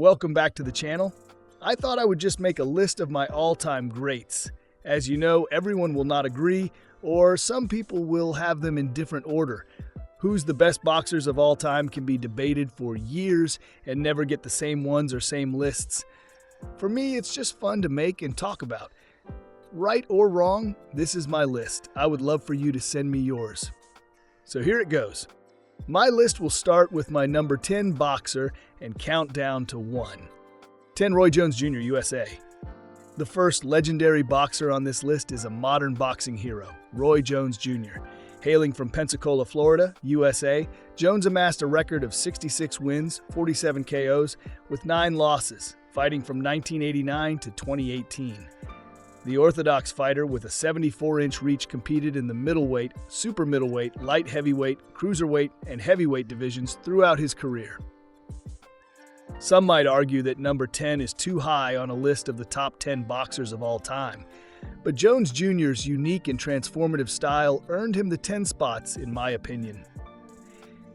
Welcome back to the channel. I thought I would just make a list of my all-time greats. As you know, everyone will not agree, or some people will have them in different order. Who's the best boxers of all time can be debated for years and never get the same ones or same lists. For me, it's just fun to make and talk about. Right or wrong, this is my list. I would love for you to send me yours. So here it goes. My list will start with my number 10 boxer and count down to 1. 10 Roy Jones Jr., USA. The first legendary boxer on this list is a modern boxing hero, Roy Jones Jr. Hailing from Pensacola, Florida, USA, Jones amassed a record of 66 wins, 47 KOs, with 9 losses, fighting from 1989 to 2018. The orthodox fighter with a 74-inch reach competed in the middleweight, super middleweight, light heavyweight, cruiserweight, and heavyweight divisions throughout his career. Some might argue that number 10 is too high on a list of the top 10 boxers of all time, but Jones Jr.'s unique and transformative style earned him the 10 spots, in my opinion.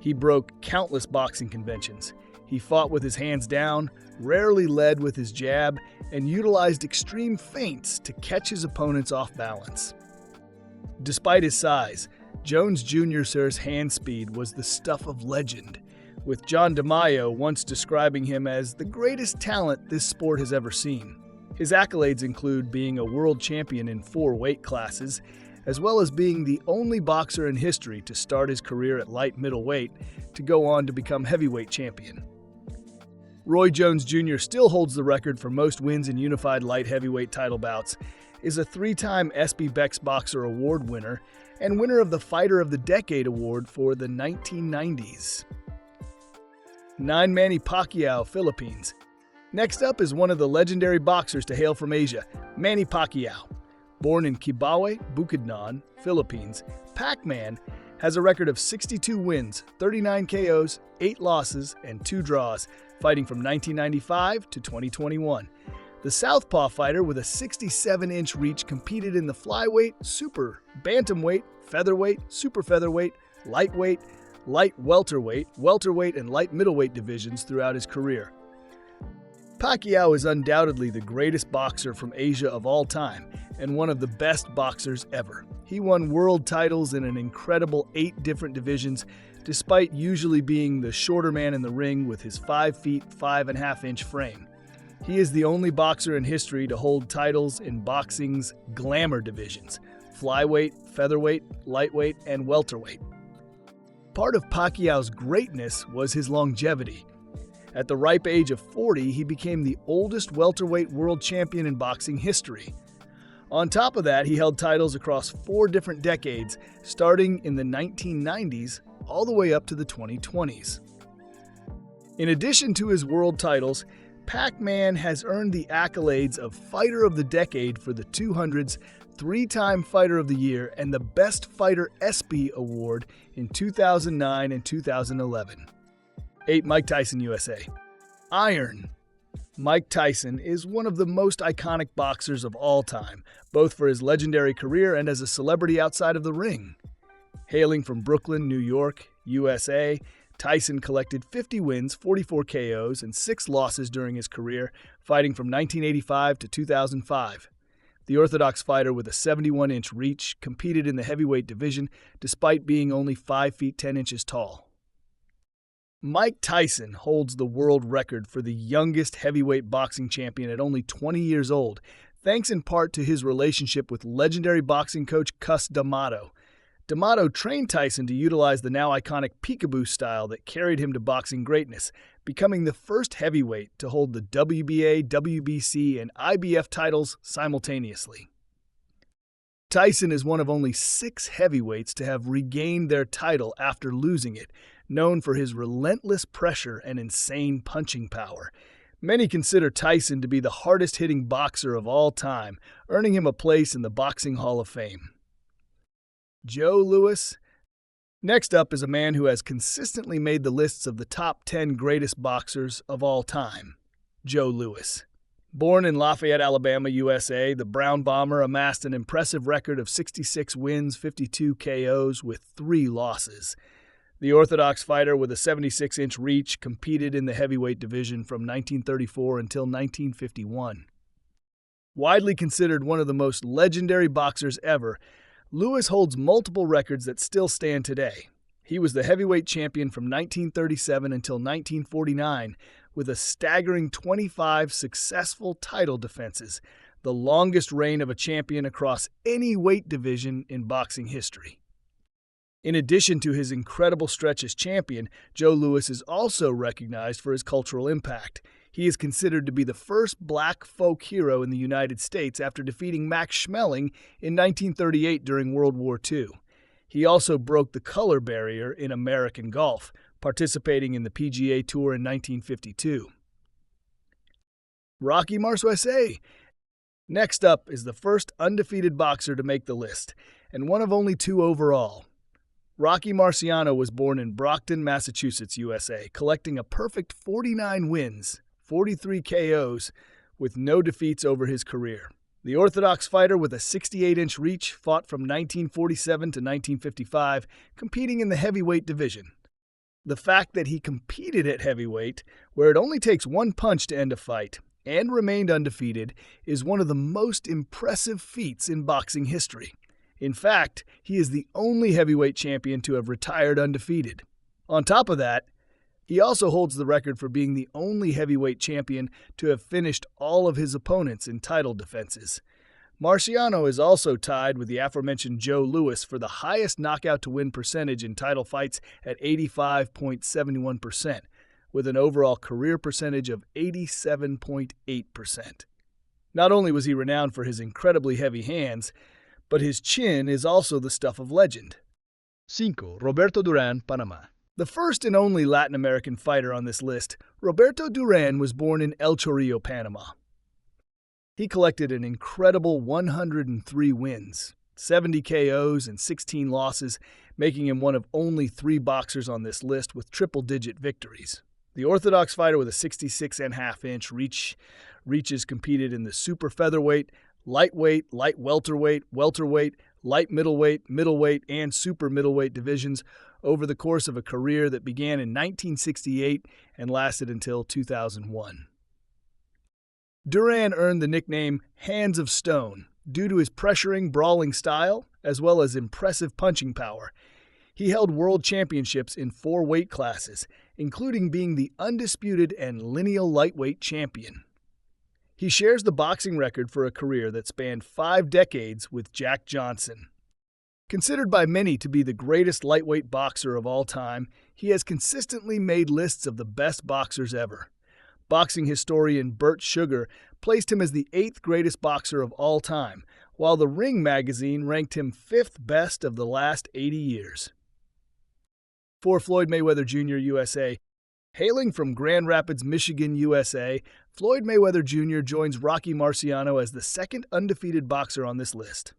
He broke countless boxing conventions. He fought with his hands down, rarely led with his jab, and utilized extreme feints to catch his opponents off balance. Despite his size, Jones Jr.'s hand speed was the stuff of legend, with John DeMaio once describing him as the greatest talent this sport has ever seen. His accolades include being a world champion in 4 weight classes, as well as being the only boxer in history to start his career at light middleweight to go on to become heavyweight champion. Roy Jones Jr. still holds the record for most wins in unified light heavyweight title bouts, is a 3-time ESPY Bex Boxer Award winner, and winner of the Fighter of the Decade Award for the 1990s. 9 Manny Pacquiao, Philippines. Next up is one of the legendary boxers to hail from Asia, Manny Pacquiao. Born in Kibawe, Bukidnon, Philippines, Pac-Man has a record of 62 wins, 39 KOs, 8 losses, and 2 draws, fighting from 1995 to 2021. The southpaw fighter with a 67-inch reach competed in the flyweight, super, bantamweight, featherweight, super featherweight, lightweight, light welterweight, welterweight, and light middleweight divisions throughout his career. Pacquiao is undoubtedly the greatest boxer from Asia of all time and one of the best boxers ever. He won world titles in an incredible 8 different divisions, despite usually being the shorter man in the ring with his 5 feet 5.5-inch frame. He is the only boxer in history to hold titles in boxing's glamour divisions: flyweight, featherweight, lightweight, and welterweight. Part of Pacquiao's greatness was his longevity. At the ripe age of 40, he became the oldest welterweight world champion in boxing history. On top of that, he held titles across 4 different decades, starting in the 1990s all the way up to the 2020s. In addition to his world titles, Pac-Man has earned the accolades of Fighter of the Decade for the 200s, 3-time Fighter of the Year, and the Best Fighter ESPY Award in 2009 and 2011. 8 Mike Tyson, USA. Iron. Mike Tyson is one of the most iconic boxers of all time, both for his legendary career and as a celebrity outside of the ring. Hailing from Brooklyn, New York, USA, Tyson collected 50 wins, 44 KOs, and 6 losses during his career, fighting from 1985 to 2005. The orthodox fighter with a 71-inch reach competed in the heavyweight division despite being only 5 feet 10 inches tall. Mike Tyson holds the world record for the youngest heavyweight boxing champion at only 20 years old, thanks in part to his relationship with legendary boxing coach Cus D'Amato. D'Amato trained Tyson to utilize the now iconic peekaboo style that carried him to boxing greatness, becoming the first heavyweight to hold the WBA, WBC, and IBF titles simultaneously. Tyson is one of only 6 heavyweights to have regained their title after losing it, known for his relentless pressure and insane punching power. Many consider Tyson to be the hardest-hitting boxer of all time, earning him a place in the Boxing Hall of Fame. Joe Louis. Next up is a man who has consistently made the lists of the top 10 greatest boxers of all time, Joe Louis. Born in Lafayette, Alabama, USA, the Brown Bomber amassed an impressive record of 66 wins, 52 KOs, with 3 losses. The orthodox fighter with a 76-inch reach competed in the heavyweight division from 1934 until 1951. Widely considered one of the most legendary boxers ever, Lewis holds multiple records that still stand today. He was the heavyweight champion from 1937 until 1949, with a staggering 25 successful title defenses, the longest reign of a champion across any weight division in boxing history. In addition to his incredible stretch as champion, Joe Louis is also recognized for his cultural impact. He is considered to be the first black folk hero in the United States after defeating Max Schmeling in 1938 during World War II. He also broke the color barrier in American golf, participating in the PGA Tour in 1952. Rocky Marciano. Next up is the first undefeated boxer to make the list, and one of only 2 overall. Rocky Marciano was born in Brockton, Massachusetts, USA, collecting a perfect 49 wins, 43 KOs, with no defeats over his career. The orthodox fighter with a 68-inch reach fought from 1947 to 1955, competing in the heavyweight division. The fact that he competed at heavyweight, where it only takes one punch to end a fight, and remained undefeated, is one of the most impressive feats in boxing history. In fact, he is the only heavyweight champion to have retired undefeated. On top of that, he also holds the record for being the only heavyweight champion to have finished all of his opponents in title defenses. Marciano is also tied with the aforementioned Joe Louis for the highest knockout-to-win percentage in title fights at 85.71%, with an overall career percentage of 87.8%. Not only was he renowned for his incredibly heavy hands, but his chin is also the stuff of legend. 5. Roberto Duran, Panama. The first and only Latin American fighter on this list, Roberto Duran was born in El Chorrillo, Panama. He collected an incredible 103 wins, 70 KOs, and 16 losses, making him one of only 3 boxers on this list with triple-digit victories. The orthodox fighter with a 66.5-inch reaches competed in the super featherweight, lightweight, light welterweight, light middleweight, and super middleweight divisions over the course of a career that began in 1968 and lasted until 2001. Duran earned the nickname Hands of Stone due to his pressuring, brawling style, as well as impressive punching power. He held world championships in 4 weight classes, including being the undisputed and lineal lightweight champion. He shares the boxing record for a career that spanned 5 decades with Jack Johnson. Considered by many to be the greatest lightweight boxer of all time, he has consistently made lists of the best boxers ever. Boxing historian Bert Sugar placed him as the 8th greatest boxer of all time, while the Ring magazine ranked him 5th best of the last 80 years. For Floyd Mayweather Jr. USA. Hailing from Grand Rapids, Michigan, USA, Floyd Mayweather Jr. joins Rocky Marciano as the 2nd undefeated boxer on this list.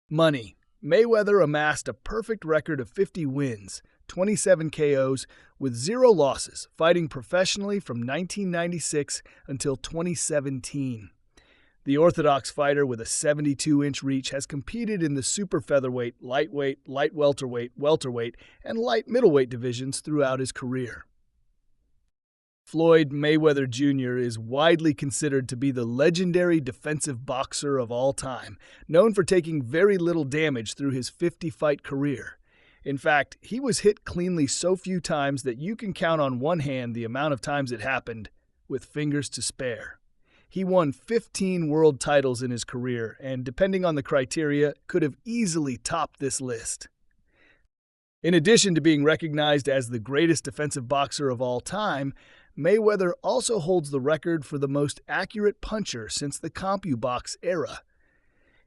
Money. Mayweather amassed a perfect record of 50 wins, 27 KOs, with 0 losses, fighting professionally from 1996 until 2017. The orthodox fighter with a 72-inch reach has competed in the super featherweight, lightweight, light welterweight, and light middleweight divisions throughout his career. Floyd Mayweather Jr. is widely considered to be the legendary defensive boxer of all time, known for taking very little damage through his 50-fight career. In fact, he was hit cleanly so few times that you can count on one hand the amount of times it happened, with fingers to spare. He won 15 world titles in his career, and depending on the criteria, could have easily topped this list. In addition to being recognized as the greatest defensive boxer of all time, Mayweather also holds the record for the most accurate puncher since the CompuBox era.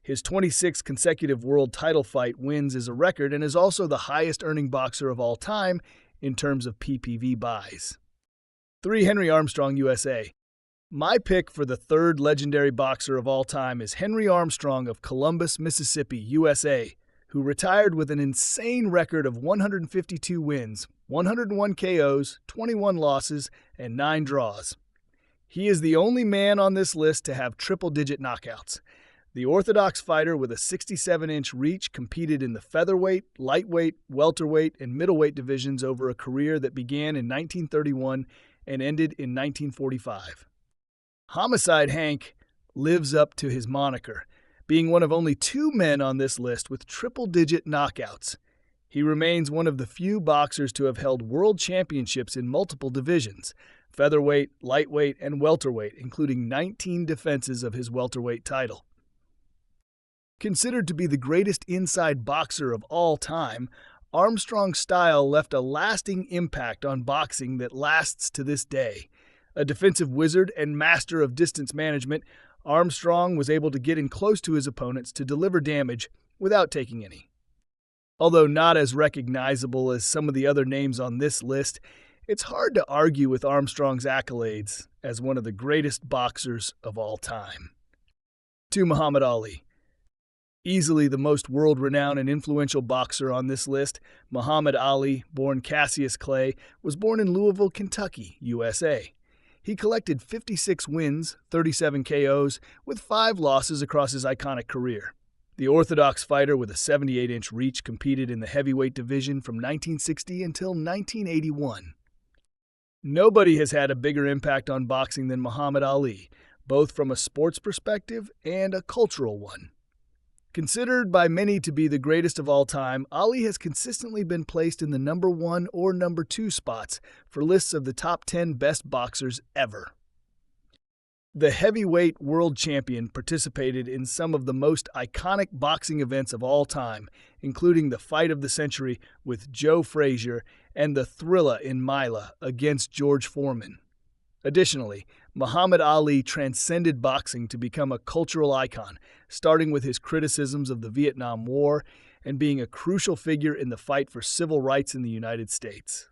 His 26 consecutive world title fight wins is a record and is also the highest-earning boxer of all time in terms of PPV buys. 3. Henry Armstrong, USA. My pick for the 3rd legendary boxer of all time is Henry Armstrong of Columbus, Mississippi, USA, who retired with an insane record of 152 wins, 101 KOs, 21 losses, and 9 draws. He is the only man on this list to have triple-digit knockouts. The orthodox fighter with a 67-inch reach competed in the featherweight, lightweight, welterweight, and middleweight divisions over a career that began in 1931 and ended in 1945. Homicide Hank lives up to his moniker, being one of only 2 men on this list with triple-digit knockouts. He remains one of the few boxers to have held world championships in multiple divisions: featherweight, lightweight, and welterweight, including 19 defenses of his welterweight title. Considered to be the greatest inside boxer of all time, Armstrong's style left a lasting impact on boxing that lasts to this day. A defensive wizard and master of distance management, Armstrong was able to get in close to his opponents to deliver damage without taking any. Although not as recognizable as some of the other names on this list, it's hard to argue with Armstrong's accolades as one of the greatest boxers of all time. To Muhammad Ali. Easily the most world-renowned and influential boxer on this list, Muhammad Ali, born Cassius Clay, was born in Louisville, Kentucky, USA. He collected 56 wins, 37 KOs, with 5 losses across his iconic career. The orthodox fighter with a 78-inch reach competed in the heavyweight division from 1960 until 1981. Nobody has had a bigger impact on boxing than Muhammad Ali, both from a sports perspective and a cultural one. Considered by many to be the greatest of all time, Ali has consistently been placed in the number 1 or number 2 spots for lists of the top 10 best boxers ever. The heavyweight world champion participated in some of the most iconic boxing events of all time, including the fight of the century with Joe Frazier and the Thrilla in Mila against George Foreman. Additionally, Muhammad Ali transcended boxing to become a cultural icon, starting with his criticisms of the Vietnam War and being a crucial figure in the fight for civil rights in the United States.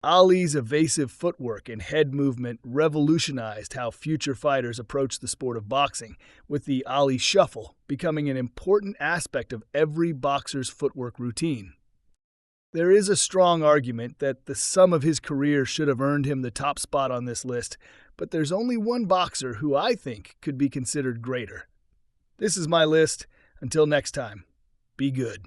Ali's evasive footwork and head movement revolutionized how future fighters approach the sport of boxing, with the Ali Shuffle becoming an important aspect of every boxer's footwork routine. There is a strong argument that the sum of his career should have earned him the top spot on this list, but there's only one boxer who I think could be considered greater. This is my list. Until next time, be good.